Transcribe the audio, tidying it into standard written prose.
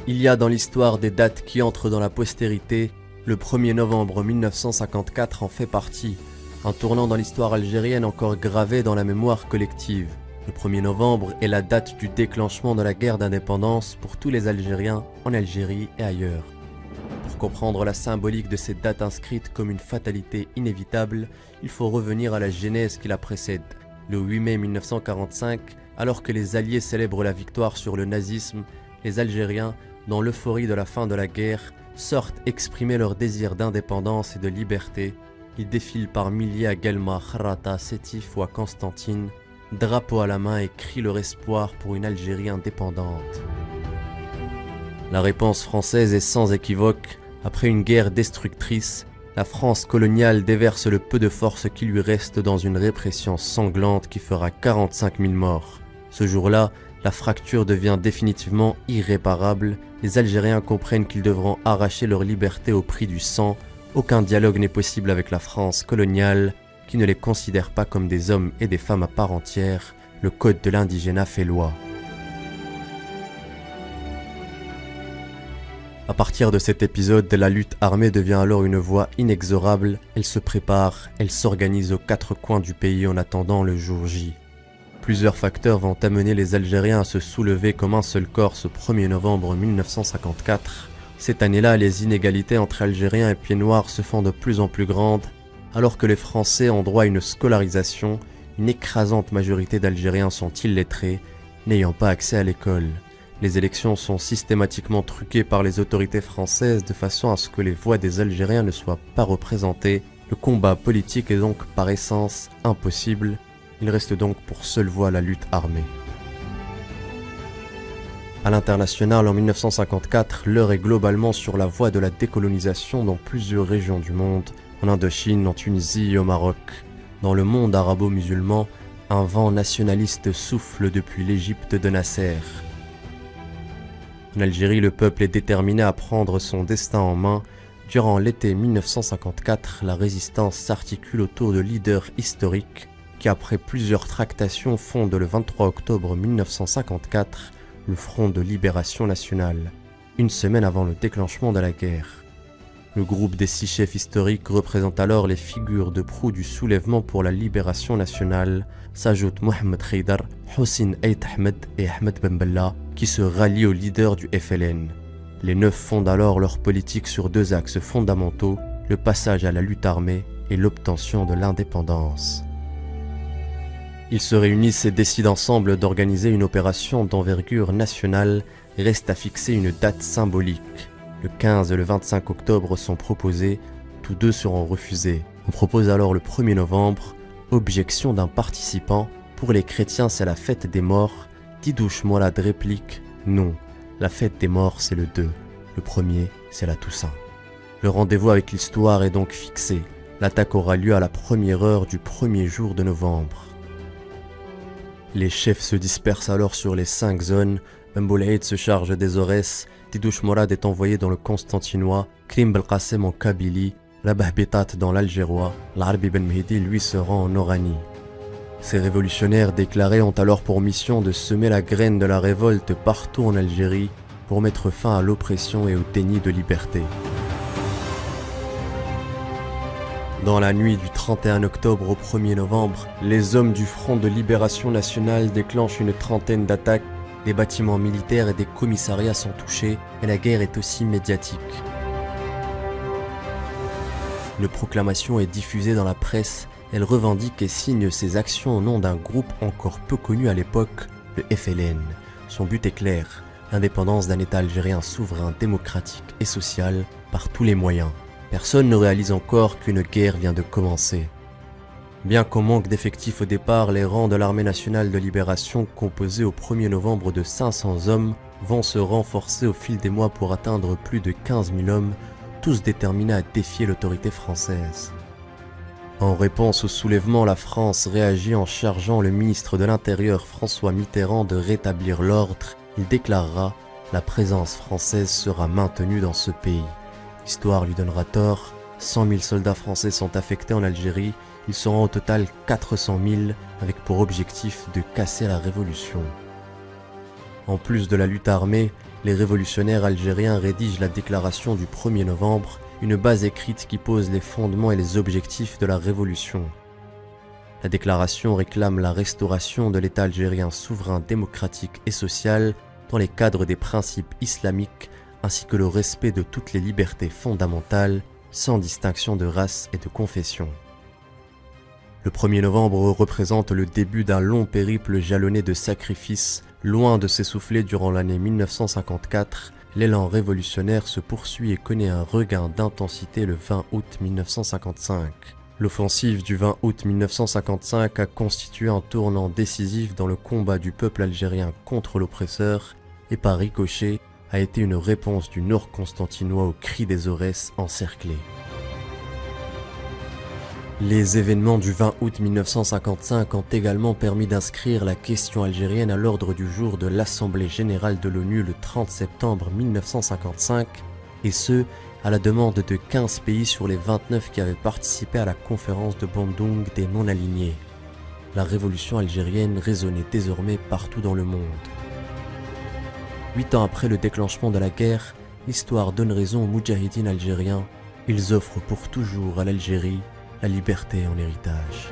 Il y a dans l'histoire des dates qui entrent dans la postérité, le 1er novembre 1954 en fait partie, un tournant dans l'histoire algérienne encore gravé dans la mémoire collective. Le 1er novembre est la date du déclenchement de la guerre d'indépendance pour tous les Algériens en Algérie et ailleurs. Pour comprendre la symbolique de cette date inscrite comme une fatalité inévitable, il faut revenir à la genèse qui la précède. Le 8 mai 1945, alors que les Alliés célèbrent la victoire sur le nazisme, les Algériens, dans l'euphorie de la fin de la guerre, sortent exprimer leur désir d'indépendance et de liberté. Ils défilent par milliers à Guelma, Kharrata, Sétif ou à Constantine, drapeau à la main et crient leur espoir pour une Algérie indépendante. La réponse française est sans équivoque. Après une guerre destructrice, la France coloniale déverse le peu de force qui lui reste dans une répression sanglante qui fera 45 000 morts. Ce jour-là, la fracture devient définitivement irréparable. Les Algériens comprennent qu'ils devront arracher leur liberté au prix du sang. Aucun dialogue n'est possible avec la France coloniale, qui ne les considère pas comme des hommes et des femmes à part entière. Le code de l'indigénat fait loi. À partir de cet épisode, la lutte armée devient alors une voie inexorable. Elle se prépare, elle s'organise aux quatre coins du pays en attendant le jour J. Plusieurs facteurs vont amener les Algériens à se soulever comme un seul corps ce 1er novembre 1954. Cette année-là, les inégalités entre Algériens et Pieds Noirs se font de plus en plus grandes. Alors que les Français ont droit à une scolarisation, une écrasante majorité d'Algériens sont illettrés, n'ayant pas accès à l'école. Les élections sont systématiquement truquées par les autorités françaises de façon à ce que les voix des Algériens ne soient pas représentées. Le combat politique est donc par essence impossible. Il reste donc pour seule voie la lutte armée. À l'international, en 1954, l'heure est globalement sur la voie de la décolonisation dans plusieurs régions du monde, en Indochine, en Tunisie et au Maroc. Dans le monde arabo-musulman, un vent nationaliste souffle depuis l'Égypte de Nasser. En Algérie, le peuple est déterminé à prendre son destin en main. Durant l'été 1954, la résistance s'articule autour de leaders historiques qui, après plusieurs tractations, fondent le 23 octobre 1954 le Front de Libération Nationale, une semaine avant le déclenchement de la guerre. Le groupe des 6 chefs historiques représente alors les figures de proue du soulèvement pour la libération nationale. S'ajoutent Mohamed Khaïdar, Hossein Ait Ahmed et Ahmed Ben Bella, qui se rallient aux leaders du FLN. Les 9 fondent alors leur politique sur 2 axes fondamentaux, le passage à la lutte armée et l'obtention de l'indépendance. Ils se réunissent et décident ensemble d'organiser une opération d'envergure nationale. Reste à fixer une date symbolique. Le 15 et le 25 octobre sont proposés, tous deux seront refusés. On propose alors le 1er novembre. Objection d'un participant, pour les chrétiens c'est la fête des morts. Didouche Mourad réplique, non, la fête des morts c'est le 2, le 1er c'est la Toussaint. Le rendez-vous avec l'histoire est donc fixé. L'attaque aura lieu à la première heure du 1er jour de novembre. Les chefs se dispersent alors sur les 5 zones. Mboulaïd se charge des Aurès, Didouche Mourad est envoyé dans le Constantinois, Krim Belkacem en Kabylie, Rabah Bitat dans l'Algérois, l'Arbi Ben Mehdi lui se rend en Oranie. Ces révolutionnaires déclarés ont alors pour mission de semer la graine de la révolte partout en Algérie pour mettre fin à l'oppression et au déni de liberté. Dans la nuit du 31 octobre au 1er novembre, les hommes du Front de Libération Nationale déclenchent une trentaine d'attaques. Des bâtiments militaires et des commissariats sont touchés et la guerre est aussi médiatique. Une proclamation est diffusée dans la presse. Elle revendique et signe ses actions au nom d'un groupe encore peu connu à l'époque, le FLN. Son but est clair, l'indépendance d'un État algérien souverain, démocratique et social par tous les moyens. Personne ne réalise encore qu'une guerre vient de commencer. Bien qu'en manque d'effectifs au départ, les rangs de l'armée nationale de libération, composés au 1er novembre de 500 hommes, vont se renforcer au fil des mois pour atteindre plus de 15 000 hommes, tous déterminés à défier l'autorité française. En réponse au soulèvement, la France réagit en chargeant le ministre de l'Intérieur François Mitterrand de rétablir l'ordre. Il déclarera « La présence française sera maintenue dans ce pays ». L'histoire lui donnera tort, 100 000 soldats français sont affectés en Algérie, ils seront au total 400 000 avec pour objectif de casser la révolution. En plus de la lutte armée, les révolutionnaires algériens rédigent la déclaration du 1er novembre, une base écrite qui pose les fondements et les objectifs de la révolution. La déclaration réclame la restauration de l'État algérien souverain, démocratique et social dans les cadres des principes islamiques ainsi que le respect de toutes les libertés fondamentales sans distinction de race et de confession. Le 1er novembre représente le début d'un long périple jalonné de sacrifices. Loin de s'essouffler durant l'année 1954, l'élan révolutionnaire se poursuit et connaît un regain d'intensité le 20 août 1955. L'offensive du 20 août 1955 a constitué un tournant décisif dans le combat du peuple algérien contre l'oppresseur et par ricochet a été une réponse du nord constantinois au cri des Aurès encerclés. Les événements du 20 août 1955 ont également permis d'inscrire la question algérienne à l'ordre du jour de l'Assemblée générale de l'ONU le 30 septembre 1955, et ce, à la demande de 15 pays sur les 29 qui avaient participé à la conférence de Bandung des non-alignés. La révolution algérienne résonnait désormais partout dans le monde. 8 ans après le déclenchement de la guerre, l'histoire donne raison aux moudjahidines algériens. Ils offrent pour toujours à l'Algérie la liberté en héritage.